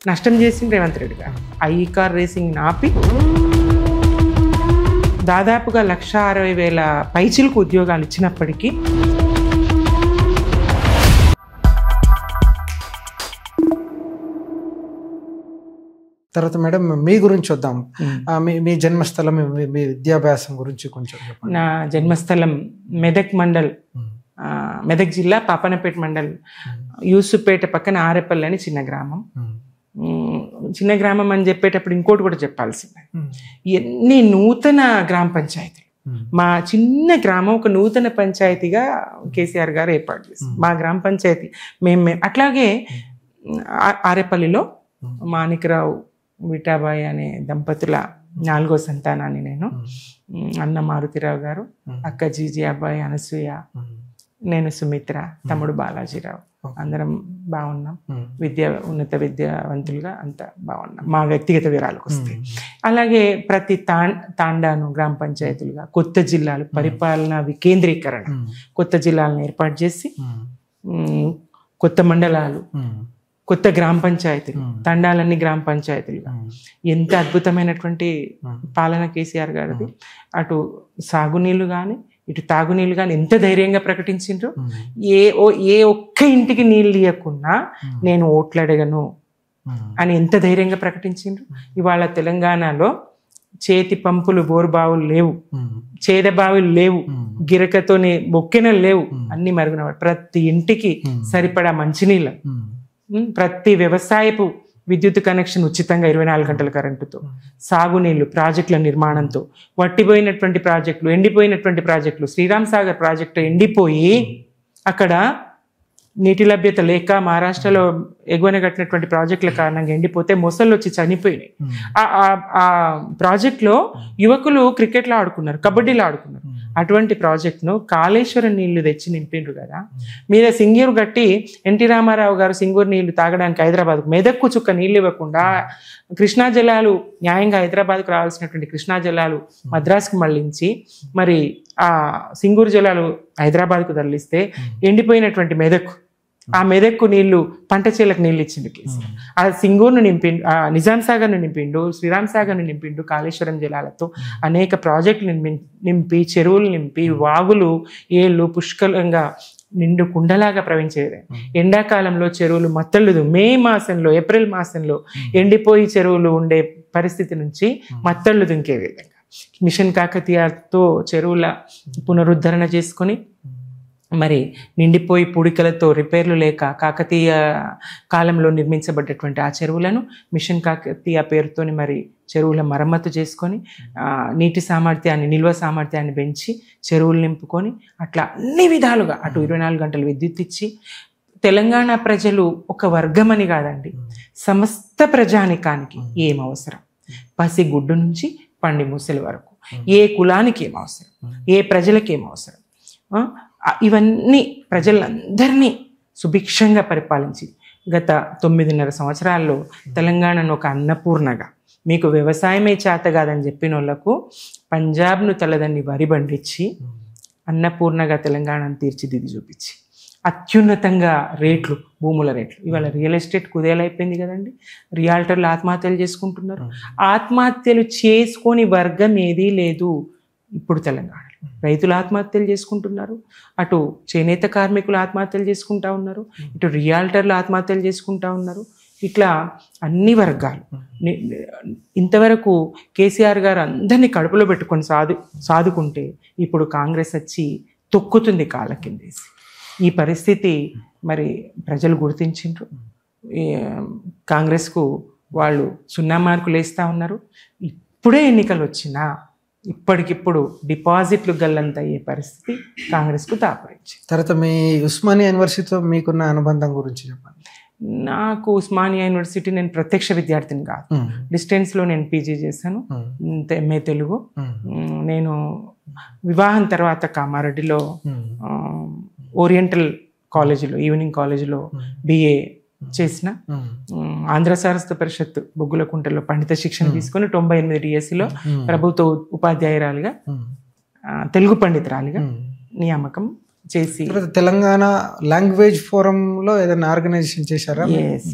నష్టం చేసింది రేవంత్ రెడ్డి గారు. ఈ కార్ రేసింగ్ ఆపి దాదాపుగా 1,60,000 పైచిలకు ఉద్యోగాలు ఇచ్చినప్పటికీ తర్వాత మేడం మీ గురించి వద్దాం. మీ జన్మస్థలం, మీ విద్యాభ్యాసం గురించి కొంచెం చెప్పండి. నా జన్మస్థలం మెదక్ మండల్, మెదక్ జిల్లా పాపనపేట మండల్, యూసుపేట పక్కన ఆరేపల్లి అని చిన్న గ్రామం. చిన్న గ్రామం అని చెప్పేటప్పుడు ఇంకోటి కూడా చెప్పాల్సిందే, ఎన్ని నూతన గ్రామ పంచాయతీలు. మా చిన్న గ్రామం ఒక నూతన పంచాయతీగా కేసీఆర్ గారు ఏర్పాటు చేశారు. మా గ్రామ పంచాయతీ మేము అట్లాగే ఆరేపల్లిలో మాణిక్రావు విఠాబాయి అనే దంపతుల 4వ సంతానాన్ని నేను. అన్న మారుతిరావు గారు, అక్క జీజీ అబ్బాయి అనసూయ, నేను సుమిత్ర, తమ్ముడు బాలాజీరావు, అందరం బాగున్నాం. ఉన్నత విద్యావంతులుగా అంతా బాగున్నాం. మా వ్యక్తిగత వివరాలకు వస్తే అలాగే ప్రతి తాండాను గ్రామ పంచాయతీలుగా కొత్త జిల్లాలు, పరిపాలన వికేంద్రీకరణ, కొత్త జిల్లాలను ఏర్పాటు చేసి కొత్త మండలాలు, కొత్త గ్రామ పంచాయతీలు, తండాలన్నీ గ్రామ పంచాయతీలుగా ఎంత అద్భుతమైనటువంటి పాలన కేసీఆర్ గారిది. అటు సాగునీళ్ళు కానీ ఇటు తాగునీళ్ళు కానీ ఎంత ధైర్యంగా ప్రకటించిండ్రు. ఏ ఒక్క ఇంటికి నీళ్ళు ఇవ్వకుండా నేను ఓట్లు అడగను అని ఎంత ధైర్యంగా ప్రకటించిండ్రు. ఇవాళ తెలంగాణలో చేతి పంపులు, బోరు బావులు లేవు, చేద బావులు లేవు, గిరకతోని బొక్కెనలు లేవు, అన్ని మరుగున ప్రతి ఇంటికి సరిపడా మంచినీళ్ళు, ప్రతి వ్యవసాయపు విద్యుత్ కనెక్షన్ ఉచితంగా 24 గంటల కరెంటుతో, సాగునీళ్లు, ప్రాజెక్టుల నిర్మాణంతో, వట్టిపోయినటువంటి ప్రాజెక్టులు, ఎండిపోయినటువంటి ప్రాజెక్టులు, శ్రీరామ్ సాగర్ ప్రాజెక్టు ఎండిపోయి అక్కడ నీటి లభ్యత లేక మహారాష్ట్రలో ఎగువన కట్టినటువంటి ప్రాజెక్టుల కారణంగా ఎండిపోతే మొసళ్ళు వచ్చి చనిపోయినాయి. ఆ ప్రాజెక్టులో యువకులు క్రికెట్లో ఆడుకున్నారు, కబడ్డీలో ఆడుకున్నారు. అటువంటి ప్రాజెక్టును కాళేశ్వరం నీళ్లు తెచ్చి నింపిండ్రు కదా. మీద సింగూరు కట్టి ఎన్టీ రామారావు గారు సింగూరు నీళ్లు తాగడానికి హైదరాబాద్కు మెదక్కు చుక్క నీళ్ళు ఇవ్వకుండా కృష్ణా జలాలు న్యాయంగా హైదరాబాద్కు రావాల్సినటువంటి కృష్ణా జలాలు మద్రాసుకు మళ్లించి మరి ఆ సింగూరు జలాలు హైదరాబాద్కు తరలిస్తే ఎండిపోయినటువంటి మెదక్, ఆ మెదక్కు నీళ్లు పంట చేలకు నీళ్ళు ఇచ్చిండు కేసీఆర్. ఆ సింగూరును నింపిండు, ఆ నిజాం సాగర్ను నింపిండు, శ్రీరామ్ సాగర్ను నింపిండు, కాళేశ్వరం జలాలతో అనేక ప్రాజెక్టులు నింపి, చెరువులు నింపి, వాగులు ఏళ్ళు పుష్కలంగా నిండు కుండలాగా ప్రవహించేది. ఎండాకాలంలో చెరువులు మత్తళ్ళు, మే మాసంలో, ఏప్రిల్ మాసంలో ఎండిపోయి చెరువులు ఉండే పరిస్థితి నుంచి మత్తళ్ళు దుంకే విధంగా మిషన్ కాకతీయతో చెరువుల పునరుద్ధరణ చేసుకొని మరి నిండిపోయి పూడికలతో రిపేర్లు లేక కాకతీయ కాలంలో నిర్మించబడ్డటువంటి ఆ చెరువులను మిషన్ కాకతీయ పేరుతోని మరి చెరువుల మరమ్మతు చేసుకొని నీటి సామర్థ్యాన్ని, నిల్వ సామర్థ్యాన్ని పెంచి చెరువులు నింపుకొని అట్లా అన్ని విధాలుగా అటు 24 గంటలు విద్యుత్ ఇచ్చి తెలంగాణ ప్రజలు ఒక వర్గమని కాదండి, సమస్త ప్రజానికానికి ఏం అవసరం, పసిగుడ్డు నుంచి పండి ముసలి వరకు ఏ కులానికి ఏం అవసరం, ఏ ప్రజలకి ఏం అవసరం, ఇవన్నీ ప్రజలందరినీ సుభిక్షంగా పరిపాలించి గత 9.5 సంవత్సరాల్లో తెలంగాణను ఒక అన్నపూర్ణగా, మీకు వ్యవసాయమే చేత కాదని చెప్పిన వాళ్ళకు పంజాబ్ను తలదన్ని వరి బండిచ్చి అన్నపూర్ణగా తెలంగాణను తీర్చిదిద్ది చూపించి అత్యున్నతంగా రేట్లు, భూముల రేట్లు, ఇవాళ రియల్ ఎస్టేట్ కుదేలైపోయింది కదండి. రియాల్టర్లు ఆత్మహత్యలు చేసుకుంటున్నారు. ఆత్మహత్యలు చేసుకొని వర్గం ఏదీ లేదు ఇప్పుడు తెలంగాణ. రైతులు ఆత్మహత్యలు చేసుకుంటున్నారు, అటు చేనేత కార్మికులు ఆత్మహత్యలు చేసుకుంటా ఉన్నారు, ఇటు రియాల్టర్లు ఆత్మహత్యలు చేసుకుంటా ఉన్నారు. ఇట్లా అన్ని వర్గాలు. ఇంతవరకు కేసీఆర్ గారు అందరినీ కడుపులో పెట్టుకొని సాదుకుంటే ఇప్పుడు కాంగ్రెస్ వచ్చి తొక్కుతుంది కాళ్ళ కిందేసి. ఈ పరిస్థితి మరి ప్రజలు గుర్తించిండ్రు. కాంగ్రెస్కు వాళ్ళు 0 మార్కులు వేస్తూ ఉన్నారు. ఇప్పుడే ఎన్నికలు వచ్చినా ఇప్పటికిప్పుడు డిపాజిట్లు గల్లంత అయ్యే పరిస్థితి కాంగ్రెస్కు దాపరించింది. తర్వాత మీ ఉస్మానియా యూనివర్సిటీతో మీకున్న అనుబంధం గురించి చెప్పండి. నాకు ఉస్మానియా యూనివర్సిటీ, నేను ప్రత్యక్ష విద్యార్థిని కాదు, డిస్టెన్స్లో నేను పీజీ చేశాను, ఎంఏ తెలుగు. నేను వివాహం తర్వాత కామారెడ్డిలో ఓరియంటల్ కాలేజీలో, ఈవినింగ్ కాలేజీలో బిఏ చేసిన. ఆంధ్ర సారస్వత పరిషత్ బొగ్గులకుంటలో పండిత శిక్షణ తీసుకుని 98 డిఎస్సిలో ప్రభుత్వ ఉపాధ్యాయురాలిగా, తెలుగు పండితురాలిగా నియామకం చేసి తెలంగాణ లాంగ్వేజ్ ఫోరం లో ఏదైనా ఆర్గనైజేషన్ చేశారా?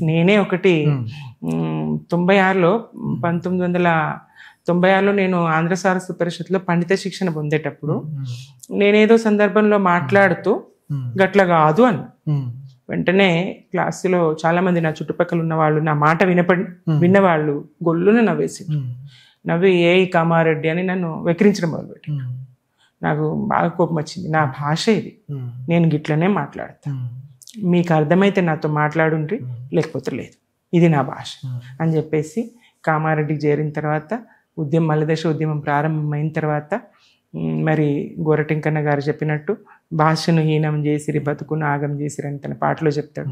నేనే ఒకటి 96లో 1996లో నేను ఆంధ్ర సారస్వత పరిషత్లో పండిత శిక్షణ పొందేటప్పుడు నేనేదో సందర్భంలో మాట్లాడుతూ గట్ల కాదు అని వెంటనే క్లాసులో చాలా మంది నా చుట్టుపక్కల ఉన్న వాళ్ళు నా మాట విన్నవాళ్ళు గొల్లున నవ్వేసి నవ్వి ఏ కామారెడ్డి అని నన్ను వెక్కిరించడం మొదలుపెట్టి నాకు బాగా కోపం వచ్చింది. నా భాష ఇది, నేను గిట్లనే మాట్లాడతాను, మీకు అర్థమైతే నాతో మాట్లాడుండ్రి, లేకపోతే లేదు, ఇది నా భాష అని చెప్పేసి కామారెడ్డికి చేరిన తర్వాత మల్లదశ ఉద్యమం ప్రారంభమైన తర్వాత మరి గోరటింకన్న గారు చెప్పినట్టు భాషను హీనం చేసిరి బతుకును ఆగం చేసిరి అని తన పాటలో చెప్తాడు.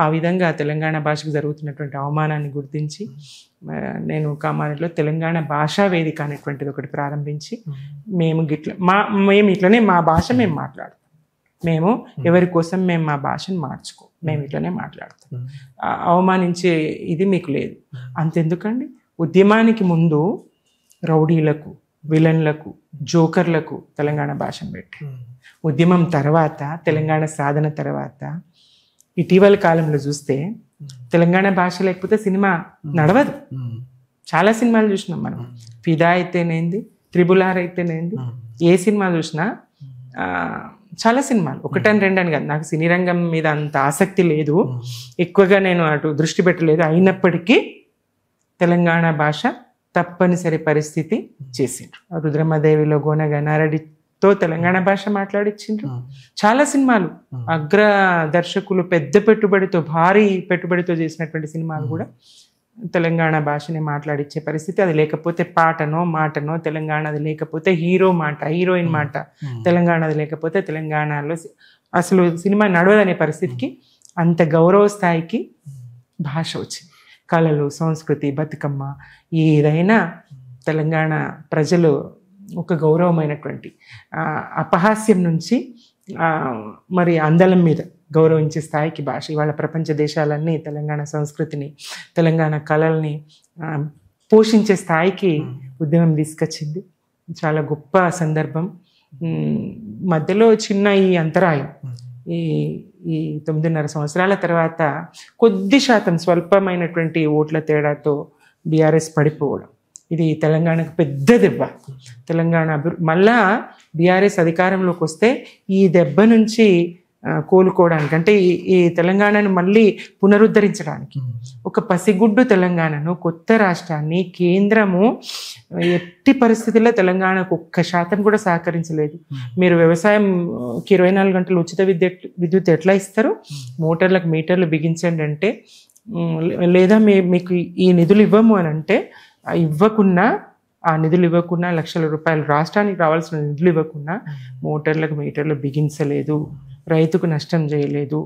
ఆ విధంగా తెలంగాణ భాషకు జరుగుతున్నటువంటి అవమానాన్ని గుర్తించి నేను కామారెడ్డిలో తెలంగాణ భాషా వేదిక అనేటువంటిది ఒకటి ప్రారంభించి మేము ఇట్లనే మా భాష మేము మాట్లాడతాం, మేము ఎవరి కోసం మేము మా భాషను మార్చుకో, మేము ఇట్లనే మాట్లాడతాం, అవమానించే ఇది మీకు లేదు. అంతెందుకండి, ఉద్యమానికి ముందు రౌడీలకు, విలన్లకు, జోకర్లకు తెలంగాణ భాషను పెట్టి, ఉద్యమం తర్వాత తెలంగాణ సాధన తర్వాత ఇటీవల కాలంలో చూస్తే తెలంగాణ భాష లేకపోతే సినిమా నడవదు. చాలా సినిమాలు చూసినాం మనం, ఫిదా అయితేనేంది, త్రిబుల్-ఆర్ అయితేనేంది, ఏ సినిమా చూసినా చాలా సినిమాలు, ఒకటని రెండని కాదు. నాకు సినీ రంగం మీద అంత ఆసక్తి లేదు, ఎక్కువగా నేను అటు దృష్టి పెట్టలేదు. అయినప్పటికీ తెలంగాణ భాష తప్పనిసరి పరిస్థితి చేసిండ్రు. రుద్రమదేవిలో గోన గన్నారెడ్డితో తెలంగాణ భాష మాట్లాడిచ్చిండ్రు. చాలా సినిమాలు అగ్ర దర్శకులు పెద్ద పెట్టుబడితో, భారీ పెట్టుబడితో చేసినటువంటి సినిమాలు కూడా తెలంగాణ భాషని మాట్లాడిచ్చే పరిస్థితి. అది లేకపోతే పాటనో మాటనో తెలంగాణ, అది లేకపోతే హీరో మాట, హీరోయిన్ మాట తెలంగాణ, అది లేకపోతే తెలంగాణలో అసలు సినిమా నడవదనే పరిస్థితికి, అంత గౌరవ స్థాయికి భాష వచ్చింది. కళలు, సంస్కృతి, బతుకమ్మ, ఏదైనా తెలంగాణ ప్రజలు ఒక గౌరవమైనటువంటి అపహాస్యం నుంచి మరి అందలం మీద గౌరవించే స్థాయికి భాష ఇవాళ ప్రపంచ దేశాలన్నీ తెలంగాణ సంస్కృతిని, తెలంగాణ కళల్ని పోషించే స్థాయికి ఉద్యమం తీసుకొచ్చింది. చాలా గొప్ప సందర్భం. మధ్యలో చిన్న ఈ అంతరాయం, ఈ 9.5 సంవత్సరాల తర్వాత కొద్ది శాతం స్వల్పమైనటువంటి ఓట్ల తేడాతో బీఆర్ఎస్ పడిపోవడం, ఇది తెలంగాణకు పెద్ద దెబ్బ. తెలంగాణ మళ్ళా బీఆర్ఎస్ అధికారంలోకి వస్తే ఈ దెబ్బ నుంచి కోలుకోవడానికి, అంటే ఈ తెలంగాణను మళ్ళీ పునరుద్ధరించడానికి, ఒక పసిగుడ్డు తెలంగాణను, కొత్త రాష్ట్రాన్ని కేంద్రము ఎట్టి పరిస్థితుల్లో తెలంగాణకు 1% కూడా సహకరించలేదు. మీరు వ్యవసాయంకి 24 గంటలు ఉచిత విద్యుత్ ఎట్లా ఇస్తారు, మోటార్లకు మీటర్లు బిగించండి అంటే, లేదా మీకు ఈ నిధులు ఇవ్వము అని అంటే, ఇవ్వకున్నా ఆ నిధులు ఇవ్వకున్నా, లక్షల రూపాయలు రాష్ట్రానికి రావాల్సిన నిధులు ఇవ్వకున్నా మోటార్లకు మీటర్లు బిగించలేదు, రైతుకు నష్టం చేయలేదు.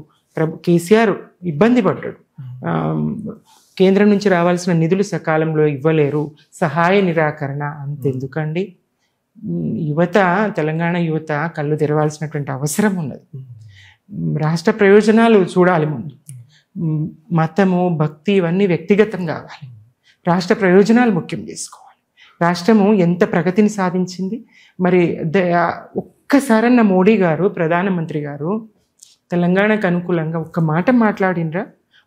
కేసీఆర్ ఇబ్బంది పడ్డాడు, కేంద్రం నుంచి రావాల్సిన నిధులు సకాలంలో ఇవ్వలేరు, సహాయ నిరాకరణ. అంతెందుకండి, యువత, తెలంగాణ యువత కళ్ళు తెరవాల్సినటువంటి అవసరం ఉన్నది. రాష్ట్ర ప్రయోజనాలు చూడాలి ముందు, మతము, భక్తి ఇవన్నీ వ్యక్తిగతం కావాలి, రాష్ట్ర ప్రయోజనాలు ముఖ్యం చేసుకోవాలి. రాష్ట్రము ఎంత ప్రగతిని సాధించింది, మరి ఒక్కసారన్న మోడీ గారు, ప్రధానమంత్రి గారు తెలంగాణకు అనుకూలంగా ఒక్క మాట మాట్లాడినరా,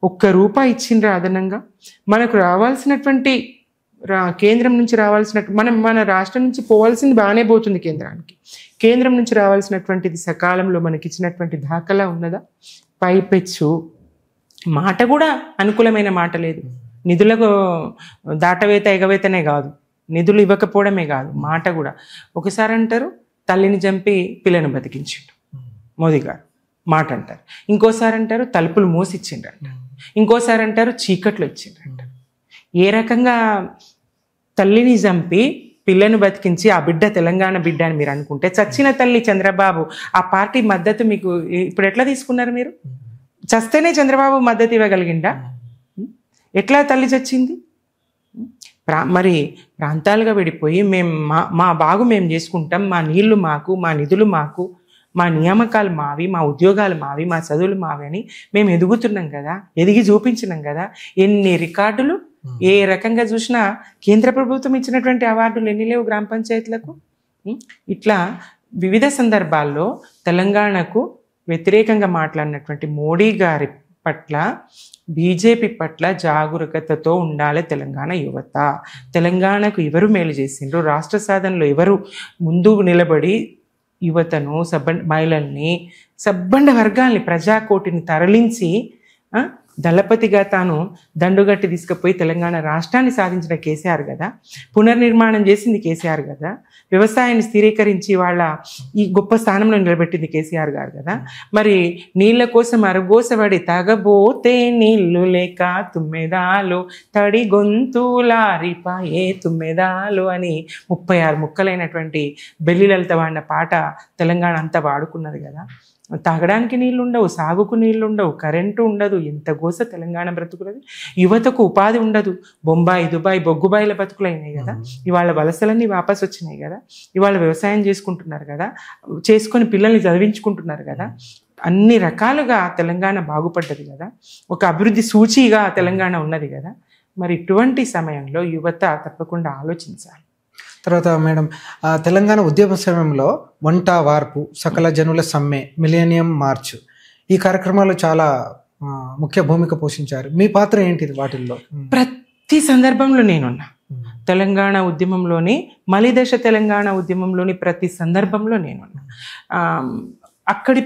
₹1 ఇచ్చిండ్రా అదనంగా? మనకు రావాల్సినటువంటి కేంద్రం నుంచి రావాల్సినట్టు, మన రాష్ట్రం నుంచి పోవాల్సింది బాగానే పోతుంది కేంద్రానికి, కేంద్రం నుంచి రావాల్సినటువంటిది సకాలంలో మనకి ఇచ్చినటువంటి దాఖలా ఉన్నదా? పైపెచ్చు మాట కూడా అనుకూలమైన మాట లేదు. నిధులకు దాటవేత ఎగవేతనే కాదు, నిధులు ఇవ్వకపోవడమే కాదు, మాట కూడా. ఒకసారి అంటారు తల్లిని చంపి పిల్లను బతికించిండు మోదీ గారు, మాట అంటారు. ఇంకోసారి అంటారు తలుపులు మూసిచ్చిండ్రంట, ఇంకోసారి అంటారు చీకట్లు ఇచ్చిండ్రంట. ఏ రకంగా తల్లిని చంపి పిల్లను బతికించి ఆ బిడ్డ తెలంగాణ బిడ్డ అని మీరు అనుకుంటే, చచ్చిన తల్లి చంద్రబాబు, ఆ పార్టీ మద్దతు మీకు ఇప్పుడు ఎట్లా తీసుకున్నారు? మీరు చస్తేనే చంద్రబాబు మద్దతు ఇవ్వగలిగిండా? ఎట్లా తల్లి చచ్చింది? మరి ప్రాంతాలుగా విడిపోయి మేము మా బాగు మేము చేసుకుంటాం, మా నీళ్లు మాకు, మా నిధులు మాకు, మా నియామకాలు మావి, మా ఉద్యోగాలు మావి, మా చదువులు మావి అని మేము ఎదుగుతున్నాం కదా, ఎదిగి చూపించినాం కదా. ఎన్ని రికార్డులు, ఏ రకంగా చూసినా కేంద్ర ప్రభుత్వం ఇచ్చినటువంటి అవార్డులు ఎన్ని లేవు గ్రామ పంచాయతీలకు. ఇట్లా వివిధ సందర్భాల్లో తెలంగాణకు వ్యతిరేకంగా మాట్లాడినటువంటి మోడీ గారి పట్ల, బీజేపీ పట్ల జాగరూకతతో ఉండాలి తెలంగాణ యువత. తెలంగాణకు ఎవరు మేలు చేసిండ్రు, రాష్ట్ర సాధనలో ఎవరు ముందు నిలబడి యువతను, మహిళల్ని, సబ్బండ వర్గాల్ని, ప్రజాకోటిని తరలించి దళపతిగా తాను దండుగట్టి తీసుకుపోయి తెలంగాణ రాష్ట్రాన్ని సాధించిన కేసీఆర్ కదా, పునర్నిర్మాణం చేసింది కేసీఆర్ కదా, వ్యవసాయాన్ని స్థిరీకరించి వాళ్ళ ఈ గొప్ప స్థానంలో నిలబెట్టింది కేసీఆర్ గారు కదా. మరి నీళ్ళ కోసం అరగోసబడి తాగబోతే నీళ్లు లేక తుమ్మెదాలు తడి గొంతులారిపాయే తుమ్మెదాలు అని 36 ముక్కలైనటువంటి బెల్లి లలిత వాడిన పాట తెలంగాణ అంతా వాడుకున్నది కదా. తాగడానికి నీళ్ళు ఉండవు, సాగుకు నీళ్ళు ఉండవు, కరెంటు ఉండదు. ఎంత గోస తెలంగాణ బ్రతుకులది. యువతకు ఉపాధి ఉండదు. బొంబాయి, దుబాయ్, బొగ్గుబాయిల బతుకులైనాయి కదా. ఇవాళ వలసలన్నీ వాపస్ వచ్చినాయి కదా. ఇవాళ వ్యవసాయం చేసుకుంటున్నారు కదా, చేసుకొని పిల్లల్ని చదివించుకుంటున్నారు కదా. అన్ని రకాలుగా తెలంగాణ బాగుపడ్డది కదా. ఒక అభివృద్ధి సూచీగా తెలంగాణ ఉన్నది కదా. మరి ఇటువంటి సమయంలో యువత తప్పకుండా ఆలోచించాలి. తర్వాత మేడం, తెలంగాణ ఉద్యమ సమయంలో వంట వార్పు, సకల జనుల సమ్మె, మిలేనియం మార్చ్ ఈ కార్యక్రమాలు చాలా ముఖ్య భూమిక పోషించారు. మీ పాత్ర ఏంటిది వాటిల్లో? ప్రతి సందర్భంలో నేనున్నా. తెలంగాణ ఉద్యమంలోని, మలిదశ తెలంగాణ ఉద్యమంలోని ప్రతి సందర్భంలో నేనున్నా. అక్కడి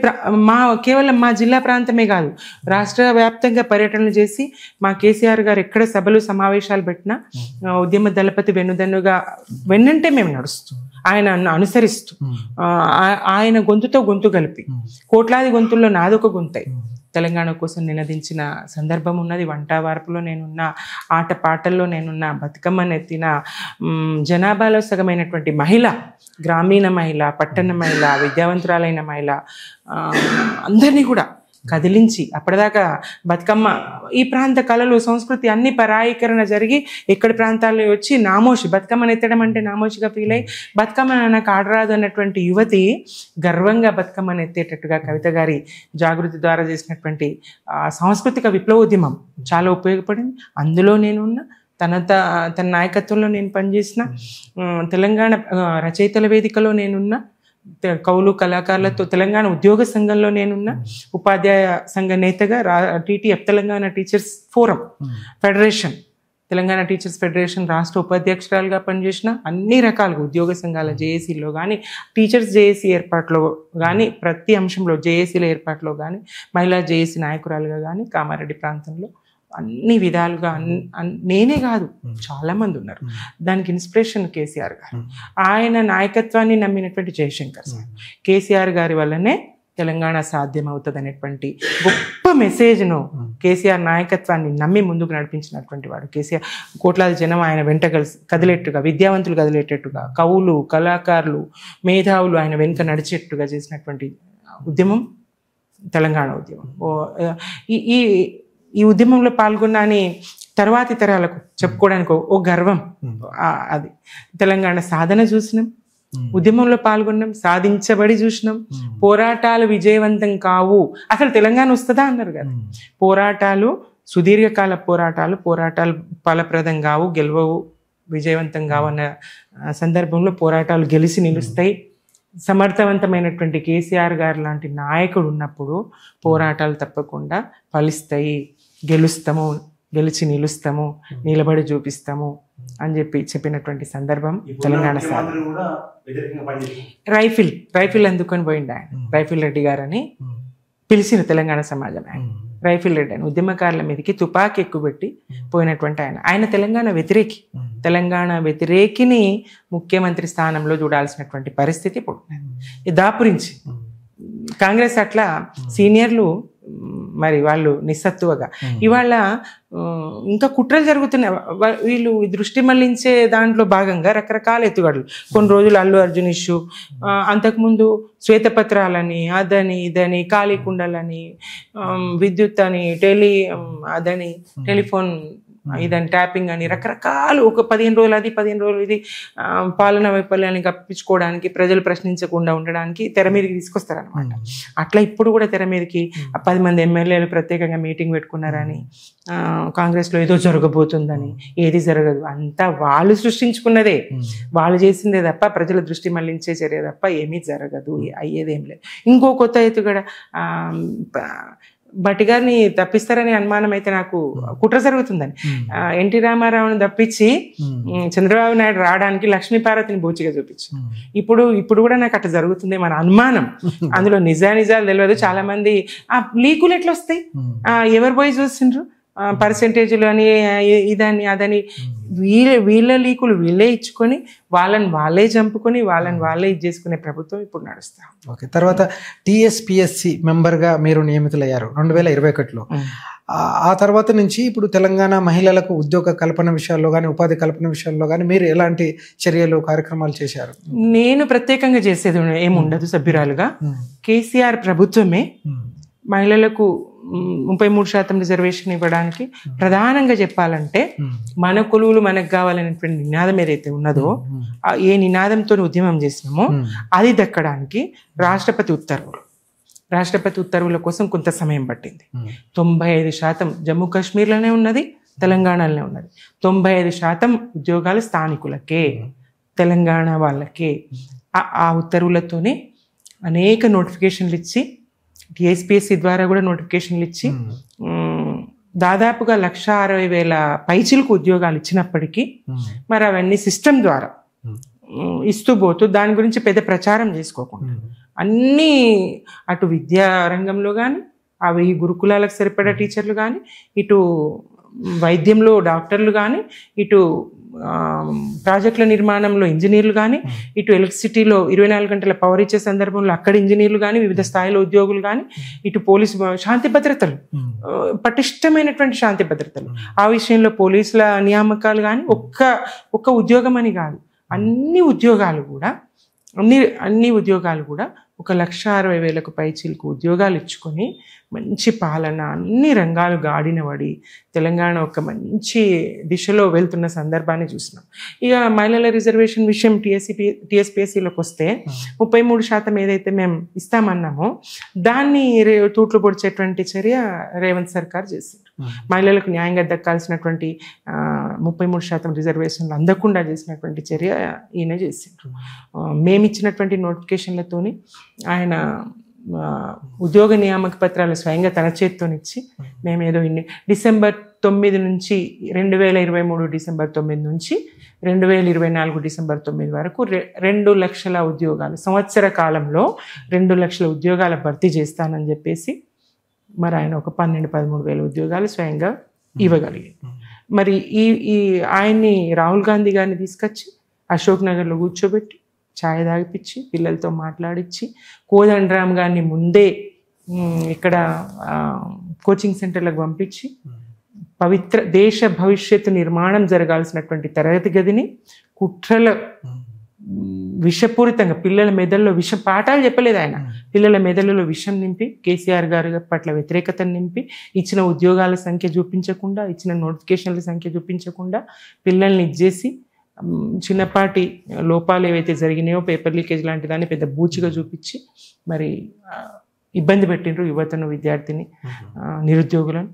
కేవలం మా జిల్లా ప్రాంతమే కాదు, రాష్ట్ర వ్యాప్తంగా పర్యటనలు చేసి మా కేసీఆర్ గారు ఎక్కడ సభలు సమావేశాలు పెట్టినా ఉద్యమ దళపతి వెన్నంటే మేము నడుస్తూ, ఆయన అనుసరిస్తూ, ఆయన గొంతుతో గొంతు కలిపి కోట్లాది గొంతుల్లో నాదొక గొంతై తెలంగాణ కోసం నినదించిన సందర్భం ఉన్నది. వంట వార్పులో నేనున్నా, ఆట పాటల్లో నేనున్నా, బతుకమ్మను ఎత్తిన, జనాభాలో సగమైనటువంటి మహిళ, గ్రామీణ మహిళ, పట్టణ మహిళ, విద్యావంతురాలైన మహిళ అందరినీ కూడా కదిలించి, అప్పటిదాకా బతుకమ్మ ఈ ప్రాంత కళలు, సంస్కృతి అన్ని పరాయీకరణ జరిగి ఇక్కడి ప్రాంతాల్లో వచ్చి నామోషి, బతుకమ్మను ఎత్తడం అంటే నామోషిగా ఫీల్ అయ్యి బతుకమ్మ నాకు ఆడరాదు అన్నటువంటి యువతి గర్వంగా బతుకమ్మను ఎత్తేటట్టుగా కవిత గారి జాగృతి ద్వారా చేసినటువంటి సాంస్కృతిక విప్లవోద్యమం చాలా ఉపయోగపడింది. అందులో నేనున్న తన నాయకత్వంలో నేను పనిచేసిన, తెలంగాణ రచయితల వేదికలో నేనున్న, కవులు కళాకారులతో తెలంగాణ ఉద్యోగ సంఘంలో నేనున్న, ఉపాధ్యాయ సంఘ నేతగా TTF Telangana teachers forum federation, Telangana teachers federation రాష్ట్ర ఉపాధ్యక్షురాలుగా పనిచేసిన, అన్ని రకాలుగా ఉద్యోగ సంఘాల జేఏసీలో కానీ, టీచర్స్ జేఏసీ ఏర్పాట్లో కానీ, ప్రతి అంశంలో జేఏసీల ఏర్పాట్లో కానీ, మహిళా జేఏసీ నాయకురాలుగా కానీ కామారెడ్డి ప్రాంతంలో అన్ని విధాలుగా నేనే కాదు చాలా మంది ఉన్నారు. దానికి ఇన్స్పిరేషన్ కేసీఆర్ గారు, ఆయన నాయకత్వాన్ని నమ్మినటువంటి జయశంకర్ సార్. కేసీఆర్ గారి వల్లనే తెలంగాణ సాధ్యం అవుతుంది అనేటువంటి గొప్ప మెసేజ్ను, కేసీఆర్ నాయకత్వాన్ని నమ్మి ముందుకు నడిపించినటువంటి వాడు కేసీఆర్. కోట్లాది జనం ఆయన వెంట కదిలేట్టుగా, విద్యావంతులు కదిలేటట్టుగా, కవులు కళాకారులు మేధావులు ఆయన వెనుక నడిచేట్టుగా చేసినటువంటి ఉద్యమం తెలంగాణ ఉద్యమం. ఈ ఉద్యమంలో పాల్గొన్నాని తర్వాతి తరాలకు చెప్పుకోవడానికి ఓ గర్వం. అది తెలంగాణ సాధన చూసినాం, ఉద్యమంలో పాల్గొన్నాం, సాధించబడి చూసినాం. పోరాటాలు విజయవంతం కావు, అసలు తెలంగాణ వస్తుందా అన్నారు కదా. పోరాటాలు సుదీర్ఘకాల పోరాటాలు ఫలప్రదం కావు, గెలవవు, విజయవంతం కావు అన్న సందర్భంలో పోరాటాలు గెలిచి నిలుస్తాయి. సమర్థవంతమైనటువంటి కేసీఆర్ గారు లాంటి నాయకుడు ఉన్నప్పుడు పోరాటాలు తప్పకుండా ఫలిస్తాయి, గెలుస్తాము, గెలిచి నిలుస్తాము, నిలబడి చూపిస్తాము అని చెప్పినటువంటి సందర్భం తెలంగాణ సాధన. రైఫిల్ అందుకొని పోయిండు ఆయన, రైఫిల్ రెడ్డి గారని పిలిచిన తెలంగాణ సమాజం ఆయన. రైఫిల్ రెడ్డి అని ఉద్యమకారుల మీదకి తుపాకీ ఎక్కుబెట్టి పోయినటువంటి ఆయన తెలంగాణ వ్యతిరేకిని ముఖ్యమంత్రి స్థానంలో చూడాల్సినటువంటి పరిస్థితి ఇప్పుడు దాపురించి. కాంగ్రెస్ అట్లా సీనియర్లు మరి వాళ్ళు నిస్సత్తువగా ఇవాళ ఇంకా కుట్రలు జరుగుతున్నాయి. వీళ్ళు దృష్టి మళ్లించే దాంట్లో భాగంగా రకరకాల ఎత్తుగడలు. కొన్ని రోజులు అల్లు అర్జున్ ఇష్యూ, అంతకుముందు శ్వేతపత్రాలని, అదని ఇదని, ఖాళీ కుండలని, విద్యుత్ అని, టెలిఫోన్ ఇదని ట్యాపింగ్ అని రకరకాలు, ఒక 15 రోజులు అది 15 రోజులు ఇది, పాలనా వైఫల్యాన్ని కప్పించుకోవడానికి, ప్రజలు ప్రశ్నించకుండా ఉండడానికి తెర మీదకి తీసుకొస్తారనమాట. అట్లా ఇప్పుడు కూడా తెర మీదకి 10 మంది ఎమ్మెల్యేలు ప్రత్యేకంగా మీటింగ్ పెట్టుకున్నారని, కాంగ్రెస్లో ఏదో జరగబోతుందని. ఏది జరగదు, అంతా వాళ్ళు సృష్టించుకున్నదే, వాళ్ళు చేసిందే తప్ప ప్రజల దృష్టి మళ్లించే చర్య తప్ప ఏమీ జరగదు, అయ్యేదేం లేదు. ఇంకో కొత్త ఎత్తుగడ భట్టి గారిని తప్పిస్తారనే అనుమానం అయితే నాకు, కుట్ర జరుగుతుందని. ఎన్టీ రామారావుని తప్పించి చంద్రబాబు నాయుడు రావడానికి లక్ష్మీపార్వతిని బూచిగా చూపించు. ఇప్పుడు కూడా నాకు అట్లా జరుగుతుంది మన అనుమానం. అందులో నిజాలు తెలియదు. చాలా మంది లీకులు ఎట్లా వస్తాయి, ఎవరు పోయి చూసిండ్రు, పర్సెంటేజ్లు అని ఇదని అదని, వీళ్ళ లీకులు వీళ్ళే ఇచ్చుకొని వాళ్ళని వాళ్ళే చంపుకొని వాళ్ళని వాళ్ళే ఇది చేసుకునే ప్రభుత్వం ఇప్పుడు నడుస్తాం. ఓకే, తర్వాత టీఎస్పీఎస్సీ మెంబర్గా మీరు నియమితులయ్యారు 2021లో. ఆ తర్వాత నుంచి ఇప్పుడు తెలంగాణ మహిళలకు ఉద్యోగ కల్పన విషయాల్లో కానీ, ఉపాధి కల్పన విషయాల్లో కానీ మీరు ఎలాంటి చర్యలు, కార్యక్రమాలు చేశారు? నేను ప్రత్యేకంగా చేసేది ఏముండదు. సభ్యురాలుగా కేసీఆర్ ప్రభుత్వమే మహిళలకు 33% రిజర్వేషన్ ఇవ్వడానికి ప్రధానంగా చెప్పాలంటే, మన కొలువులు మనకు కావాలనేటువంటి నినాదం ఏదైతే ఉన్నదో, ఏ నినాదంతో ఉద్యమం చేసినామో అది దక్కడానికి రాష్ట్రపతి ఉత్తర్వుల కోసం కొంత సమయం పట్టింది. 95% జమ్మూ కాశ్మీర్లోనే ఉన్నది, తెలంగాణలోనే ఉన్నది. 95% ఉద్యోగాలు స్థానికులకే, తెలంగాణ వాళ్ళకే. ఆ ఉత్తర్వులతోనే అనేక నోటిఫికేషన్లు ఇచ్చి, టీఎస్పీఎస్సీ ద్వారా కూడా నోటిఫికేషన్లు ఇచ్చి దాదాపుగా 1,60,000 పైచిలకు ఉద్యోగాలు ఇచ్చినప్పటికీ మరి అవన్నీ సిస్టమ్ ద్వారా ఇస్తూ పోతూ దాని గురించి పెద్ద ప్రచారం చేసుకోకుండా అన్నీ, అటు విద్యా రంగంలో కానీ, అవి గురుకులాలకు సరిపడా టీచర్లు కానీ, ఇటు వైద్యంలో డాక్టర్లు కానీ, ఇటు ప్రాజెక్టుల నిర్మాణంలో ఇంజనీర్లు కానీ, ఇటు ఎలక్ట్రిసిటీలో 24 గంటల పవర్ ఇచ్చే సందర్భంలో అక్కడ ఇంజనీర్లు కానీ, వివిధ స్థాయిలో ఉద్యోగులు కానీ, ఇటు పోలీసు శాంతి భద్రతలు, పటిష్టమైనటువంటి శాంతి భద్రతలు, ఆ విషయంలో పోలీసుల నియామకాలు కానీ, ఒక్క ఉద్యోగం అని కాదు, అన్ని ఉద్యోగాలు కూడా 1,60,000 పైచీలకు ఉద్యోగాలు ఇచ్చుకొని మంచి పాలన, అన్ని రంగాలు గాడిన పడి తెలంగాణ ఒక మంచి దిశలో వెళ్తున్న సందర్భాన్ని చూసినాం. ఇక మహిళల రిజర్వేషన్ విషయం టీఎస్పీఎస్సీలోకి వస్తే 33% ఏదైతే మేము ఇస్తామన్నామో దాన్ని తూట్లు పొడిచేటువంటి చర్య రేవంత్ సర్కార్ చేసింది. మహిళలకు న్యాయంగా దక్కాల్సినటువంటి 33% రిజర్వేషన్లు అందకుండా చేసినటువంటి చర్య ఈయన చేసిండ్రు. మేమిచ్చినటువంటి నోటిఫికేషన్లతోని ఆయన ఉద్యోగ నియామక పత్రాలు స్వయంగా తన చేత్తోనిచ్చి, మేమేదో డిసెంబర్ 9 నుంచి 2023 డిసెంబర్ 9 నుంచి 2024 డిసెంబర్ 9 వరకు 2 లక్షల ఉద్యోగాలు, సంవత్సర కాలంలో 2 లక్షల ఉద్యోగాల భర్తీ చేస్తానని చెప్పేసి మరి ఆయన ఒక 12-13 వేల ఉద్యోగాలు స్వయంగా ఇవ్వగలిగారు. మరి ఈ ఆయన్ని రాహుల్ గాంధీ గారిని తీసుకొచ్చి అశోక్ నగర్లో కూర్చోబెట్టి ఛాయ్ తాగిపించి పిల్లలతో మాట్లాడించి, కోదండరామ్ గారిని ముందే ఇక్కడ కోచింగ్ సెంటర్లకు పంపించి పవిత్ర దేశ భవిష్యత్తు నిర్మాణం జరగాల్సినటువంటి తరగతి గదిని కుట్రల విషపూరితంగా పిల్లల మెదడులో పాఠాలు చెప్పలేదు ఆయన, పిల్లల మెదడులో విషం నింపి, కేసీఆర్ గారి పట్ల వ్యతిరేకతను నింపి, ఇచ్చిన ఉద్యోగాల సంఖ్య చూపించకుండా, ఇచ్చిన నోటిఫికేషన్ల సంఖ్య చూపించకుండా పిల్లల్ని ఇచ్చేసి చిన్నపాటి లోపాలు ఏవైతే జరిగినాయో, పేపర్ లీకేజ్ లాంటి దాన్ని పెద్ద బూచిగా చూపించి మరి ఇబ్బంది పెట్టిండ్రు యువతను, విద్యార్థిని, నిరుద్యోగులను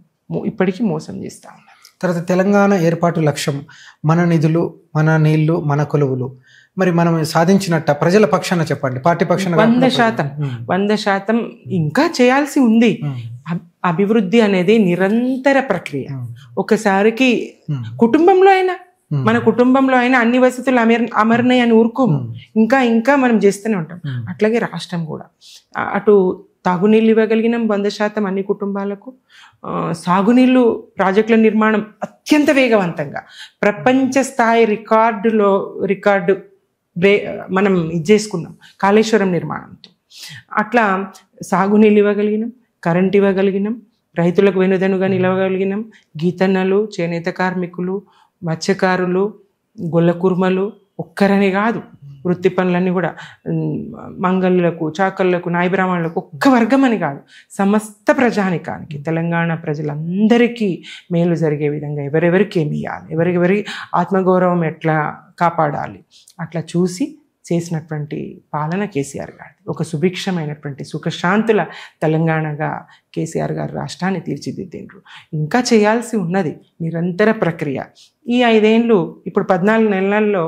ఇప్పటికీ మోసం చేస్తా ఉన్నారు. తర్వాత తెలంగాణ ఏర్పాటు లక్ష్యం మన నిధులు, మన నీళ్లు, మన కొలువులు. మరి మనం సాధించినట్ట ప్రజల పక్షాన చెప్పండి, పార్టీ పక్షాన? 100% ఇంకా చేయాల్సి ఉంది. అభివృద్ధి అనేది నిరంతర ప్రక్రియ. ఒకసారికి కుటుంబంలో అయినా, మన కుటుంబంలో అయినా అన్ని వసతులు అమరినాయి అని ఊరుకోము, ఇంకా మనం చేస్తూనే ఉంటాం. అట్లాగే రాష్ట్రం కూడా అటు తాగునీళ్ళు ఇవ్వగలిగినాం 100% అన్ని కుటుంబాలకు. సాగునీళ్ళు ప్రాజెక్టుల నిర్మాణం అత్యంత వేగవంతంగా ప్రపంచ స్థాయి రికార్డు మనం ఇది చేసుకున్నాం కాళేశ్వరం నిర్మాణంతో. అట్లా సాగునీళ్ళు ఇవ్వగలిగినాం, కరెంట్ ఇవ్వగలిగినాం, రైతులకు వెనుదనుగా నిలవగలిగినాం. గీతన్నలు, చేనేత కార్మికులు, మత్స్యకారులు, గొల్ల కుర్మలు ఒక్కరని కాదు వృత్తి పనులన్నీ కూడా మంగళ్ళకు, చాకళ్ళకు, నాయ బ్రాహ్మణులకు ఒక్క వర్గం అని కాదు, సమస్త ప్రజానికానికి, తెలంగాణ ప్రజలందరికీ మేలు జరిగే విధంగా ఎవరెవరికి ఏమి ఇవ్వాలి, ఎవరెవరి ఆత్మగౌరవం ఎట్లా కాపాడాలి అట్లా చూసి చేసినటువంటి పాలన కేసీఆర్ గారిది. ఒక సుభిక్షమైనటువంటి సుఖశాంతుల తెలంగాణగా కేసీఆర్ గారు రాష్ట్రాన్ని తీర్చిదిద్దిండ్రు. ఇంకా చేయాల్సి ఉన్నది నిరంతర ప్రక్రియ. ఈ 5 ఏళ్ళు ఇప్పుడు 14 నెలల్లో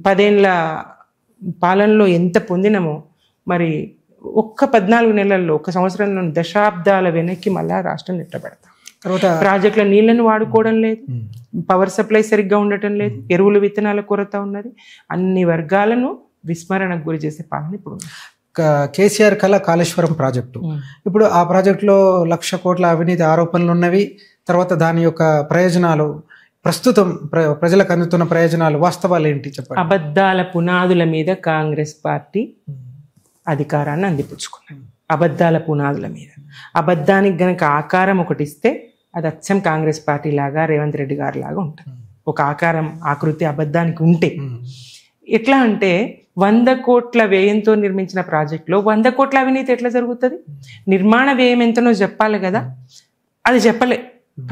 10 ఏళ్ళ పాలనలో ఎంత పొందినమో మరి ఒక్క 14 నెలల్లో, ఒక సంవత్సరంలో దశాబ్దాల వెనక్కి మళ్ళా రాష్ట్రం నెట్టబెడతాం. తర్వాత ప్రాజెక్టుల నీళ్లను వాడుకోవడం లేదు, పవర్ సప్లై సరిగ్గా ఉండటం లేదు, ఎరువులు విత్తనాల కొరత ఉన్నది. అన్ని వర్గాలను విస్మరణకు గురి చేసే పాలన ఇప్పుడు కేసీఆర్ కళ కాళేశ్వరం ప్రాజెక్టు. ఇప్పుడు ఆ ప్రాజెక్టులో 1,00,000 కోట్ల అవినీతి ఆరోపణలు ఉన్నవి. తర్వాత దాని యొక్క ప్రయోజనాలు, ప్రస్తుతం ప్రజలకు అందుతున్న ప్రయోజనాలు, వాస్తవాలు ఏంటి చెప్పండి. అబద్ధాల పునాదుల మీద కాంగ్రెస్ పార్టీ అధికారాన్ని అందిపుచ్చుకున్నది. అబద్ధాల పునాదుల మీద. అబద్ధానికి గనక ఆకారం ఒకటి ఇస్తే అది అచ్చం కాంగ్రెస్ పార్టీ లాగా, రేవంత్ రెడ్డి గారి లాగా ఉంటుంది. ఒక ఆకారం, ఆకృతి అబద్ధానికి ఉంటే ఎట్లా అంటే 100 కోట్ల వ్యయంతో నిర్మించిన ప్రాజెక్టులో 100 కోట్ల అవినీతి ఎట్లా జరుగుతుంది? నిర్మాణ వ్యయం ఎంతనో చెప్పాలి కదా, అది చెప్పలే.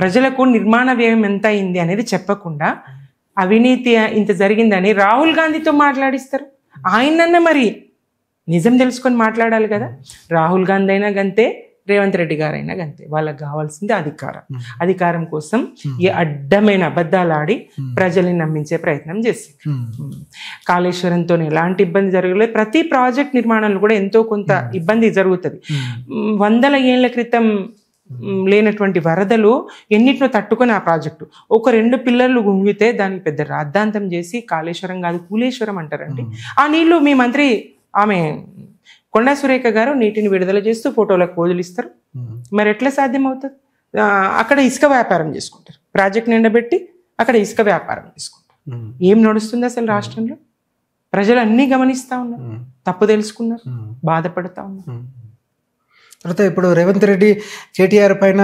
ప్రజలకు నిర్మాణ వ్యయం ఎంత అయింది అనేది చెప్పకుండా అవినీతి ఇంత జరిగిందని రాహుల్ గాంధీతో మాట్లాడిస్తారు. ఆయనన్న మరి నిజం తెలుసుకొని మాట్లాడాలి కదా. రాహుల్ గాంధీ అయినా గంతే, రేవంత్ రెడ్డి గారైనా గంతే. వాళ్ళకి కావాల్సింది అధికారం. అధికారం కోసం ఏ అడ్డమైన అబద్ధాలు ఆడి ప్రజల్ని నమ్మించే ప్రయత్నం చేసింది. కాళేశ్వరంతో ఎలాంటి ఇబ్బంది జరగలేదు. ప్రతి ప్రాజెక్ట్ నిర్మాణంలో కూడా ఎంతో కొంత ఇబ్బంది జరుగుతుంది. 100 ఏళ్ల క్రితం లేనటువంటి వరదలు ఎన్నిటినో తట్టుకొని ఆ ప్రాజెక్టు ఒక 2 పిల్లర్లు గుంగితే దానికి పెద్ద రాద్ధాంతం చేసి కాళేశ్వరం కాదు కూలేశ్వరం అంటారండి. ఆ నీళ్లు మీ మంత్రి ఆమె కొండా సురేఖ గారు నీటిని విడుదల చేస్తూ ఫోటోలకు పోజులు ఇస్తారు. మరి ఎట్లా సాధ్యం అవుతుంది? అక్కడ ఇసుక వ్యాపారం చేసుకుంటారు, ప్రాజెక్ట్ నిండబెట్టి అక్కడ ఇసుక వ్యాపారం చేసుకుంటారు. ఏం నడుస్తుంది అసలు రాష్ట్రంలో? ప్రజలు అన్నీ గమనిస్తూ ఉన్నారు, తప్పు తెలుసుకున్నారు, బాధపడతా ఉన్నారు. తర్వాత ఇప్పుడు రేవంత్ రెడ్డి కేటీఆర్ పైన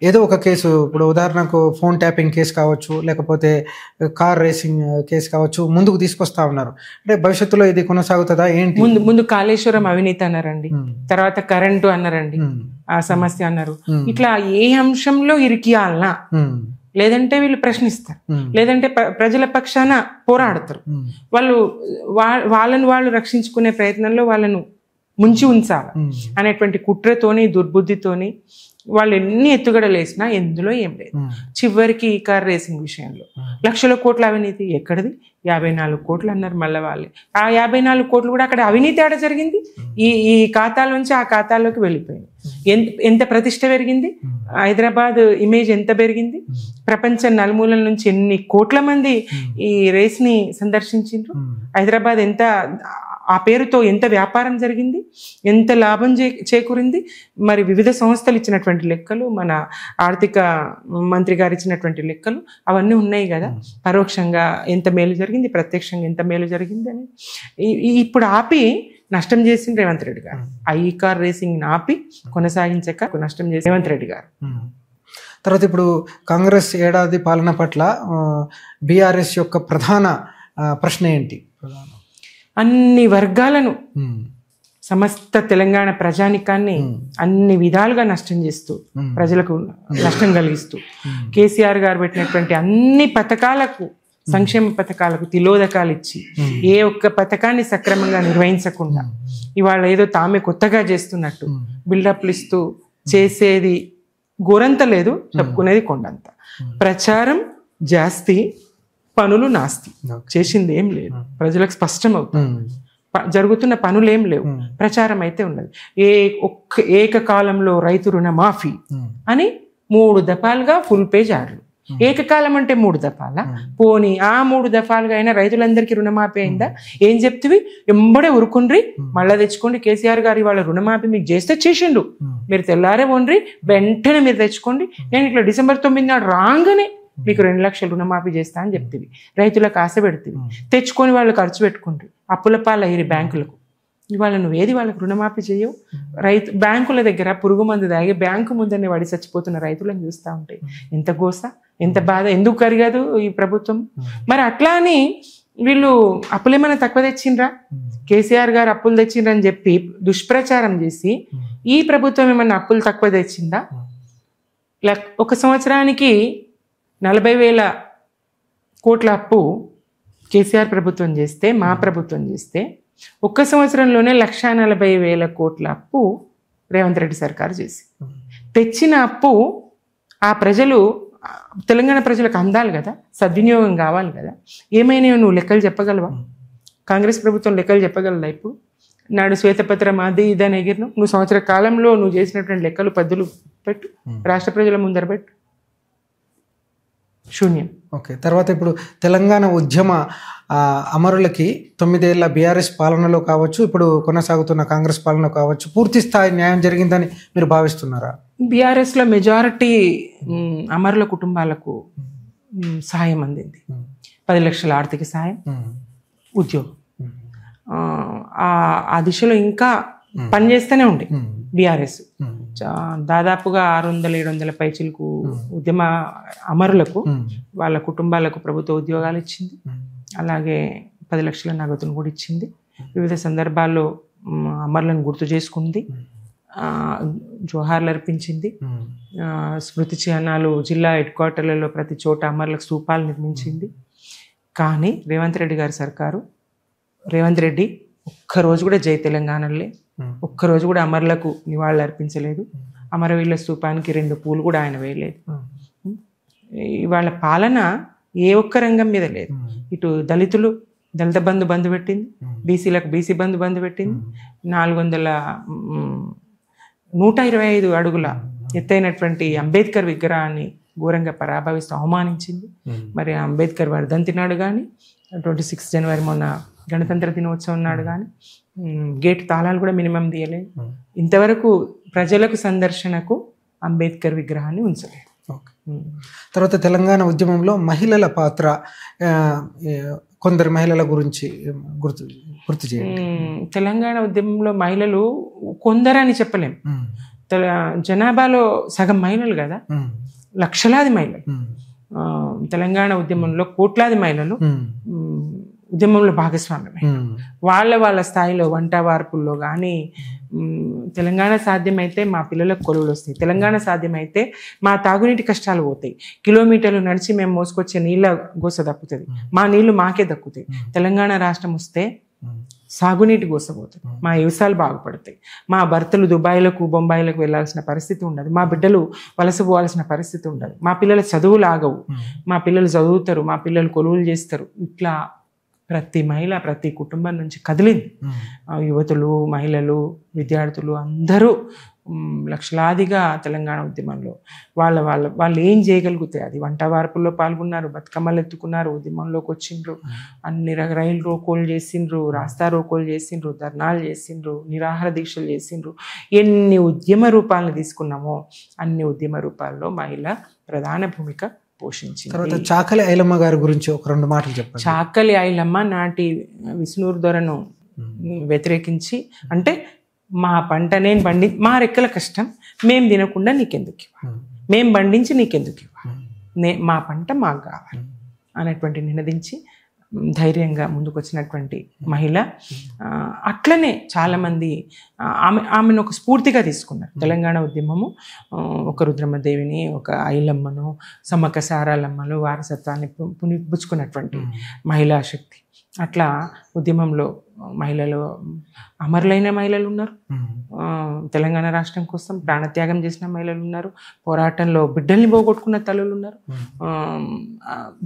ఏదో ఒక కేసు, ఇప్పుడు ఉదాహరణకు ఫోన్ ట్యాపింగ్ కేసు కావచ్చు, లేకపోతే కార్ రేసింగ్ కేసు కావచ్చు, ముందుకు తీసుకొస్తా ఉన్నారు. అంటే భవిష్యత్తులో ఇది కొనసాగుతుందా ఏంటి? ముందు కాళేశ్వరం అవినీతి అన్నారండి, తర్వాత కరెంటు అన్నారండి, ఆ సమస్య అన్నారు. ఇట్లా ఏ అంశంలో ఇరికియాలనా, లేదంటే వీళ్ళు ప్రశ్నిస్తారు, లేదంటే ప్రజల పక్షాన పోరాడతారు. వాళ్ళను వాళ్ళు రక్షించుకునే ప్రయత్నంలో వాళ్ళను ముంచి ఉంచాలి అనేటువంటి కుట్రతోని, దుర్బుద్ధితోని వాళ్ళు ఎన్ని ఎత్తుగడలు వేసినా ఎందులో ఏం లేదు. చివరికి ఈ కార్ రేసింగ్ విషయంలో 1,00,000 కోట్ల అవినీతి ఎక్కడిది? 54 కోట్లు అన్నారు మళ్ళీ వాళ్ళే. ఆ 54 కోట్లు కూడా అక్కడ అవినీతి ఆడ జరిగింది, ఈ ఖాతాల నుంచి ఆ ఖాతాల్లోకి వెళ్ళిపోయింది. ఎంత ప్రతిష్ట పెరిగింది, హైదరాబాద్ ఇమేజ్ ఎంత పెరిగింది, ప్రపంచ నలుమూలల నుంచి ఎన్ని కోట్ల మంది ఈ రేస్ ని సందర్శించిండ్రు, హైదరాబాద్ ఎంత ఆ పేరుతో ఎంత వ్యాపారం జరిగింది, ఎంత లాభం చేకూరింది. మరి వివిధ సంస్థలు ఇచ్చినటువంటి లెక్కలు, మన ఆర్థిక మంత్రి గారు ఇచ్చినటువంటి లెక్కలు అవన్నీ ఉన్నాయి కదా. పరోక్షంగా ఎంత మేలు జరిగింది, ప్రత్యక్షంగా ఎంత మేలు జరిగింది అని ఇప్పుడు ఆపి నష్టం చేసింది రేవంత్ రెడ్డి గారు. ఈ కార్ రేసింగ్ ఆపి కొనసాగించక నష్టం చేసి రేవంత్ రెడ్డి గారు. తర్వాత ఇప్పుడు కాంగ్రెస్ ఏడాది పాలన పట్ల బీఆర్ఎస్ యొక్క ప్రధాన ప్రశ్న ఏంటి? అన్ని వర్గాలను, సమస్త తెలంగాణ ప్రజానికాన్ని అన్ని విధాలుగా నష్టం చేస్తూ, ప్రజలకు నష్టం కలిగిస్తూ, కేసీఆర్ గారు పెట్టినటువంటి అన్ని పథకాలకు, సంక్షేమ పథకాలకు తిలోదకాలు ఇచ్చి ఏ ఒక్క పథకాన్ని సక్రమంగా నిర్వహించకుండా ఇవాళ ఏదో తామే కొత్తగా చేస్తున్నట్టు బిల్డప్లు ఇస్తూ చేసేది గోరంత లేదు, చెప్పుకునేది కొండంత. ప్రచారం జాస్తి, పనులు నాస్తి. చేసింది ఏం లేదు, ప్రజలకు స్పష్టం అవుతుంది. జరుగుతున్న పనులు ఏం లేవు, ప్రచారం అయితే ఉన్నది. ఏకకాలంలో రైతు రుణమాఫీ అని 3 దఫాలుగా ఫుల్ పేజ్ యాడ్లు. ఏకకాలం అంటే 3 దఫాల, పోనీ ఆ 3 దఫాలుగా అయినా రైతులందరికీ రుణమాఫీ అయిందా? ఏం చెప్తివి? ఎంబడే ఉరుకుండ్రి, మళ్ళా తెచ్చుకోండి. కేసీఆర్ గారు ఇవాళ రుణమాఫీ మీకు చేస్తే చేసిండు, మీరు తెల్లారే ఉండ్రి, వెంటనే మీరు తెచ్చుకోండి. నేను ఇట్లా డిసెంబర్ 9 నాడు రాగానే మీకు 2 లక్షలు రుణమాఫీ చేస్తా అని చెప్తివి, రైతులకు ఆశ పెడుతుంది, తెచ్చుకొని వాళ్ళు ఖర్చు పెట్టుకుంటారు, అప్పుల పాలయ్యి బ్యాంకులకు. ఇవాళ నువ్వేది వాళ్ళకి రుణమాఫీ చేయవు. బ్యాంకుల దగ్గర పురుగు మందు తాగి బ్యాంకు ముందనే వాడి చచ్చిపోతున్న రైతులను చూస్తూ ఉంటాయి. ఎంత గోస, ఎంత బాధ, ఎందుకు కరిగదు ఈ ప్రభుత్వం? మరి అట్లా అని వీళ్ళు అప్పులేమైనా తక్కువ తెచ్చిండ్రా, కేసీఆర్ గారు అప్పులు తెచ్చిండ్రా అని చెప్పి దుష్ప్రచారం చేసి ఈ ప్రభుత్వం ఏమన్నా అప్పులు తక్కువ తెచ్చిందా? ఒక సంవత్సరానికి 40,000 కోట్ల అప్పు కేసీఆర్ ప్రభుత్వం చేస్తే, మా ప్రభుత్వం చేస్తే, ఒక్క సంవత్సరంలోనే 1,40,000 కోట్ల అప్పు రేవంత్ రెడ్డి సర్కారు చేసి, తెచ్చిన అప్పు ఆ ప్రజలు, తెలంగాణ ప్రజలకు అందాలి కదా, సద్వినియోగం కావాలి కదా. ఏమైనా నువ్వు లెక్కలు చెప్పగలవా? కాంగ్రెస్ ప్రభుత్వం లెక్కలు చెప్పగలదా? ఇప్పుడు నాడు శ్వేతపత్రం అది ఇదని ఎగిరిను. నువ్వు సంవత్సర కాలంలో నువ్వు చేసినటువంటి లెక్కలు పద్దులు పెట్టు, రాష్ట్ర ప్రజల ముందర పెట్టు. శూన్యం. ఓకే. తర్వాత ఇప్పుడు తెలంగాణ ఉద్యమ అమరులకి 9 ఏళ్ల బీఆర్ఎస్ పాలనలో కావచ్చు, ఇప్పుడు కొనసాగుతున్న కాంగ్రెస్ పాలనలో కావచ్చు, పూర్తి స్థాయి న్యాయం జరిగిందని మీరు భావిస్తున్నారా? బీఆర్ఎస్లో మెజారిటీ అమరుల కుటుంబాలకు సహాయం అందింది. 10 లక్షల ఆర్థిక సహాయం, ఉద్యోగం. ఆ దిశలో ఇంకా పనిచేస్తూనే ఉండే బీఆర్ఎస్. దాదాపుగా 600-700 పైచిలకు ఉద్యమ అమరులకు, వాళ్ళ కుటుంబాలకు ప్రభుత్వ ఉద్యోగాలు ఇచ్చింది. అలాగే 10 లక్షల నగదును కూడా ఇచ్చింది. వివిధ సందర్భాల్లో అమరులను గుర్తు చేసుకుంది, జోహార్లు అర్పించింది. స్మృతి చిహ్నాలు జిల్లా హెడ్ క్వార్టర్లలో ప్రతి చోట అమరులకు స్తూపాలు నిర్మించింది. కానీ రేవంత్ రెడ్డి గారి సర్కారు, రేవంత్ రెడ్డి ఒక్కరోజు కూడా జై తెలంగాణలే, ఒక్కరోజు కూడా అమరులకు నివాళులు అర్పించలేదు. అమరవీరుల స్తూపానికి 2 పూలు కూడా ఆయన వేయలేదు. ఇవాళ పాలన ఏ ఒక్క రంగం మీద లేదు. ఇటు దళితులు దళిత బంధు పెట్టింది, బీసీలకు బీసీ బంధు పెట్టింది, 125 అడుగుల ఎత్తైనటువంటి అంబేద్కర్ విగ్రహాన్ని ఘోరంగా పరాభవిస్తూ అవమానించింది. మరి అంబేద్కర్ వర్ధంతి నాడు కానీ, 26 జనవరి మొన్న గణతంత్ర దినోత్సవం నాడు కానీ గేట్ తాళాలు కూడా మినిమం తీయలేదు. ఇంతవరకు ప్రజలకు సందర్శనకు అంబేద్కర్ విగ్రహాన్ని ఉంచలేదు. తర్వాత తెలంగాణ ఉద్యమంలో మహిళల పాత్ర, కొందరు మహిళల గురించి గుర్తు చేయండి. తెలంగాణ ఉద్యమంలో మహిళలు కొందరని చెప్పలేం. జనాభాలో సగం మహిళలు కదా, లక్షలాది మహిళలు. తెలంగాణ ఉద్యమంలో కోట్లాది మహిళలు ఉద్యమంలో భాగస్వామ్యమే. వాళ్ళ స్థాయిలో వంట వార్పుల్లో కానీ, తెలంగాణ సాధ్యమైతే మా పిల్లలకు కొలువులు వస్తాయి, తెలంగాణ సాధ్యమైతే మా తాగునీటి కష్టాలు పోతాయి, కిలోమీటర్లు నడిచి మేము మోసుకొచ్చే నీళ్ళ గోస దక్కుతుంది, మా నీళ్లు మాకే దక్కుతాయి, తెలంగాణ రాష్ట్రం వస్తే సాగునీటి గోసపోతుంది, మా వ్యవసాయాలు బాగుపడతాయి, మా భర్తలు దుబాయ్లకు బొంబాయిలకు వెళ్ళాల్సిన పరిస్థితి ఉండదు, మా బిడ్డలు వలస పోవాల్సిన పరిస్థితి ఉండదు, మా పిల్లల చదువులు ఆగవు, మా పిల్లలు చదువుతారు, మా పిల్లలు కొలువులు చేస్తారు. ఇట్లా ప్రతి మహిళ ప్రతి కుటుంబం నుంచి కదిలింది. యువతులు, మహిళలు, విద్యార్థులు అందరూ లక్షలాదిగా తెలంగాణ ఉద్యమంలో వాళ్ళు ఏం చేయగలిగితే అది వంట వార్పుల్లో పాల్గొన్నారు, బతుకమ్మలు ఎత్తుకున్నారు, ఉద్యమంలోకి వచ్చిండ్రు, అన్ని రైలు రోకోలు చేసిండ్రు, రాస్తా రోకోలు చేసిండ్రు, ధర్నాలు చేసిండ్రు, నిరాహార దీక్షలు చేసిండ్రు. ఎన్ని ఉద్యమ రూపాలను తీసుకున్నామో అన్ని ఉద్యమ రూపాల్లో మహిళ ప్రధాన భూమిక పోషించింది. తర్వాత చాకలి ఐలమ్మ గారి గురించి ఒక 2 మాటలు చెప్పండి. చాకలి ఐలమ్మ నాటి విష్ణూరు దొరను వ్యతిరేకించి, అంటే మా పంట నేను మా రెక్కల కష్టం మేము తినకుండా నీకెందుకు ఇవ్వాలి, మేము పండించి నీకెందుకు ఇవ్వాలి, మా పంట మాకు కావాలి అనేటువంటి నినదించి ధైర్యంగా ముందుకొచ్చినటువంటి మహిళ. అట్లనే చాలామంది ఆమెను ఒక స్ఫూర్తిగా తీసుకున్నారు. తెలంగాణ ఉద్యమము ఒక రుద్రమ్మదేవిని, ఒక ఐలమ్మను, సమ్మక్క సారాలమ్మను వారసత్వాన్ని పుచ్చుకున్నటువంటి మహిళా శక్తి. అట్లా ఉద్యమంలో మహిళలు, అమరులైన మహిళలు ఉన్నారు, తెలంగాణ రాష్ట్రం కోసం ప్రాణత్యాగం చేసిన మహిళలు ఉన్నారు, పోరాటంలో బిడ్డల్ని పోగొట్టుకున్న తల్లులు ఉన్నారు,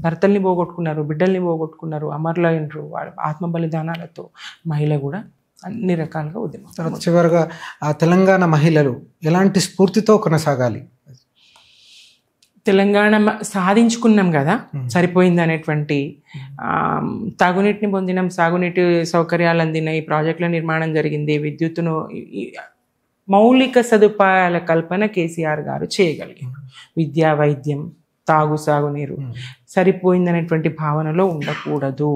భర్తల్ని పోగొట్టుకున్నారు, బిడ్డల్ని పోగొట్టుకున్నారు, అమరులైనరు వాళ్ళ ఆత్మ బలిదానాలతో మహిళ కూడా అన్ని రకాలుగా ఉద్యమం. తర్వాత చివరిగా ఆ తెలంగాణ మహిళలు ఎలాంటి స్ఫూర్తితో కొనసాగాలి? తెలంగాణ సాధించుకున్నాం కదా, సరిపోయింది అనేటువంటి, తాగునీటిని పొందినాం, సాగునీటి సౌకర్యాలు అందినాయి, ప్రాజెక్టుల నిర్మాణం జరిగింది, విద్యుత్తును, మౌలిక సదుపాయాల కల్పన కేసీఆర్ గారు చేయగలిగారు. విద్యా, వైద్యం, సాగునీరు సరిపోయిందనేటువంటి భావనలో ఉండకూడదు.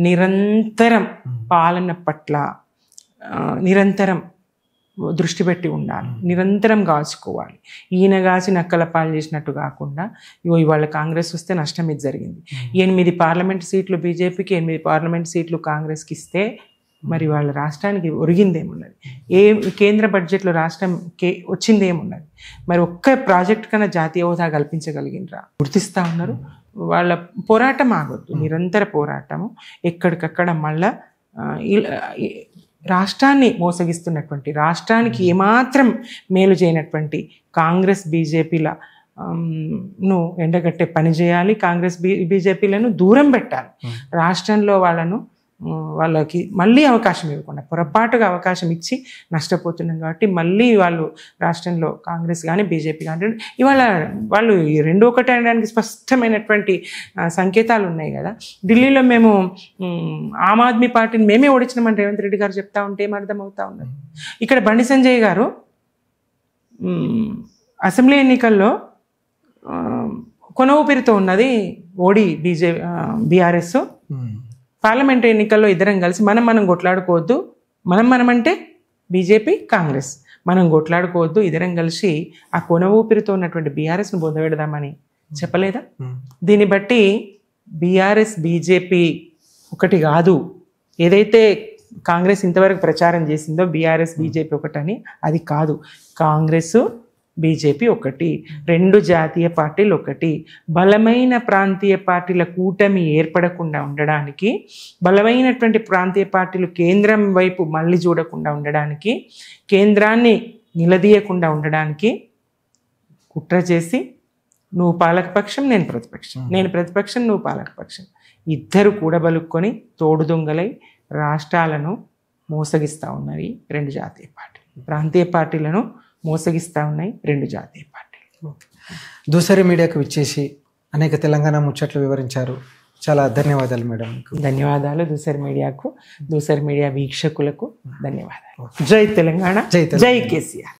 నిరంతరం పాలన పట్ల నిరంతరం దృష్టి పెట్టి ఉండాలి, నిరంతరం కాచుకోవాలి. ఈయన కాచి నక్కల పాలు చేసినట్టు కాకుండా ఇవాళ కాంగ్రెస్ వస్తే నష్టం ఇది జరిగింది. 8 పార్లమెంట్ సీట్లు బీజేపీకి, 8 పార్లమెంట్ సీట్లు కాంగ్రెస్కి ఇస్తే మరి వాళ్ళ రాష్ట్రానికి ఒరిగిందేమున్నది? కేంద్ర బడ్జెట్లో రాష్ట్రం వచ్చిందేమున్నది? మరి ఒక్క ప్రాజెక్ట్ కన్నా జాతీయ హోదా కల్పించగలిగినరా? గుర్తిస్తూ ఉన్నారు. వాళ్ళ పోరాటం ఆగొద్దు, నిరంతర పోరాటము. ఎక్కడికక్కడ మళ్ళా రాష్ట్రాన్ని మోసగిస్తున్నటువంటి, రాష్ట్రానికి ఏమాత్రం మేలు చేయనటువంటి కాంగ్రెస్ బీజేపీల ను ఎండగట్టే పని చేయాలి. కాంగ్రెస్ బీజేపీలను దూరం పెట్టాలి. రాష్ట్రంలో వాళ్ళకి మళ్ళీ అవకాశం ఇవ్వకుండా, పొరపాటుగా అవకాశం ఇచ్చి నష్టపోతున్నాం కాబట్టి మళ్ళీ వాళ్ళు రాష్ట్రంలో కాంగ్రెస్ కానీ బీజేపీ కానీ ఇవాళ వాళ్ళు ఈ రెండు ఒకటి అనడానికి స్పష్టమైనటువంటి సంకేతాలు ఉన్నాయి కదా. ఢిల్లీలో మేము ఆమ్ ఆద్మీ పార్టీని మేమే ఓడించినామని రేవంత్ రెడ్డి గారు చెప్తా ఉంటే ఏం అర్థమవుతా ఉన్నది? ఇక్కడ బండి సంజయ్ గారు అసెంబ్లీ ఎన్నికల్లో కొన ఊపిరితో ఉన్నది ఓడి బీఆర్ఎస్. పార్లమెంట్ ఎన్నికల్లో ఇద్దరం కలిసి మనం కొట్లాడుకోవద్దు, మనం అంటే బీజేపీ కాంగ్రెస్, మనం కొట్లాడుకోవద్దు, ఇద్దరం కలిసి ఆ కొన ఊపిరితో ఉన్నటువంటి బీఆర్ఎస్ను బొందబెడదామని చెప్పలేదా? దీన్ని బట్టి బీఆర్ఎస్ బీజేపీ ఒకటి కాదు. ఏదైతే కాంగ్రెస్ ఇంతవరకు ప్రచారం చేసిందో బీఆర్ఎస్ బీజేపీ ఒకటని, అది కాదు. కాంగ్రెస్ బీజేపీ ఒకటి, 2 జాతీయ పార్టీలు ఒకటి. బలమైన ప్రాంతీయ పార్టీల కూటమి ఏర్పడకుండా ఉండడానికి, బలమైనటువంటి ప్రాంతీయ పార్టీలు కేంద్రం వైపు మళ్ళీ చూడకుండా ఉండడానికి, కేంద్రాన్ని నిలదీయకుండా ఉండడానికి కుట్ర చేసి నువ్వు పాలకపక్షం, నేను ప్రతిపక్షం, నేను ప్రతిపక్షం, నువ్వు పాలకపక్షం, ఇద్దరు కూడబలుక్కొని తోడు దొంగలై రాష్ట్రాలను మోసగిస్తూ ఉన్నాయి 2 జాతీయ పార్టీలు. ప్రాంతీయ పార్టీలను మోసగిస్తూ ఉన్నాయి 2 జాతీయ పార్టీలు. దూసరి మీడియాకు విచ్చేసి అనేక తెలంగాణ ముచ్చట్లు వివరించారు. చాలా ధన్యవాదాలు మేడం. ధన్యవాదాలు దూసరి మీడియాకు, దూసరి మీడియా వీక్షకులకు ధన్యవాదాలు. జై తెలంగాణ, జై కేసీఆర్.